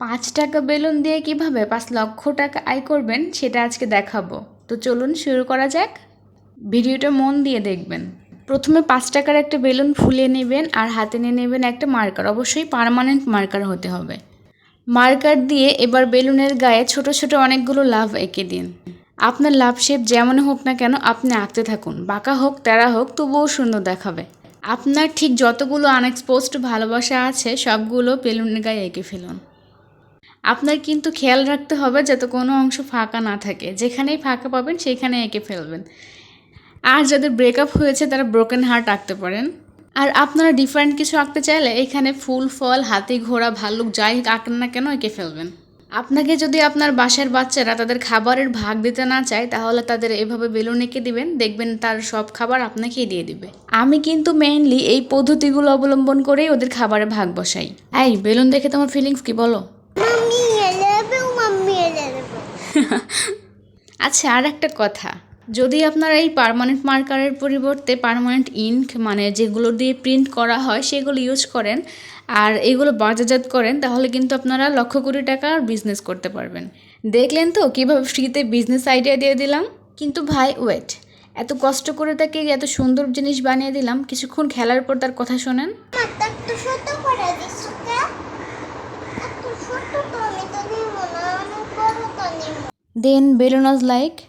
৳৫ balloon দিয়ে কিভাবে ৫,০০,০০০ টাকা আয় করবেন সেটা আজকে দেখাবো। তো চলুন শুরু করা যাক। ভিডিওটা মন দিয়ে দেখবেন। প্রথমে ৳৫ একটা বেলুন ফুলিয়ে নেবেন আর হাতে নিয়ে নেবেন একটা মার্কার, অবশ্যই পার্মানেন্ট মার্কার হতে হবে। মার্কার দিয়ে এবার বেলুনের গায়ে ছোট ছোট অনেকগুলো লাভ এঁকে দিন। আপনার লাভ শেপ যেমন হোক না কেন আপনি আঁকতে থাকুন, বাঁকা হোক তেরা হোক তবুও সুন্দর দেখাবে। আপনার ঠিক যতগুলো আনএক্সপোজড ভালোবাসা আছে সবগুলো বেলুনের গায়ে এঁকে ফেলুন। আপনার কিন্তু খেয়াল রাখতে হবে যাতে কোনো অংশ ফাঁকা না থাকে, যেখানেই ফাঁকা পাবেন সেইখানে এঁকে ফেলবেন। আর যাদের ব্রেকআপ হয়েছে তারা ব্রোকেন হার্ট আঁকতে পারেন। আর আপনারা ডিফারেন্ট কিছু আঁকতে চাইলে এখানে ফুল ফল হাতি ঘোড়া ভাল্লুক যাই আঁকেন না কেন এঁকে ফেলবেন। আপনাকে যদি আপনার বাসার বাচ্চারা তাদের খাবারের ভাগ দিতে না চায় তাহলে তাদের এভাবে বেলুন এঁকে দিবেন, দেখবেন তার সব খাবার আপনাকেই দিয়ে দিবে। আমি কিন্তু মেইনলি এই পদ্ধতিগুলো অবলম্বন করেই ওদের খাবারের ভাগ বসাই। এই বেলুন দেখে তোমার ফিলিংস কি বলো? আচ্ছা, আর একটা কথা, যদি আপনারা এই পার্মানেন্ট মার্কারের পরিবর্তে পার্মানেন্ট ইঙ্ক মানে যেগুলো দিয়ে প্রিন্ট করা হয় সেগুলো ইউজ করেন আর এগুলো বাজারজাত করেন তাহলে কিন্তু আপনারা লক্ষ কোটি টাকার বিজনেস করতে পারবেন। দেখলেন তো কীভাবে ফ্রিতে বিজনেস আইডিয়া দিয়ে দিলাম। কিন্তু ভাই ওয়েট, এত কষ্ট করে তাকে এত সুন্দর জিনিস বানিয়ে দিলাম, কিছুক্ষণ খেলার পর তার কথা শোনেন। Then Balloon was like,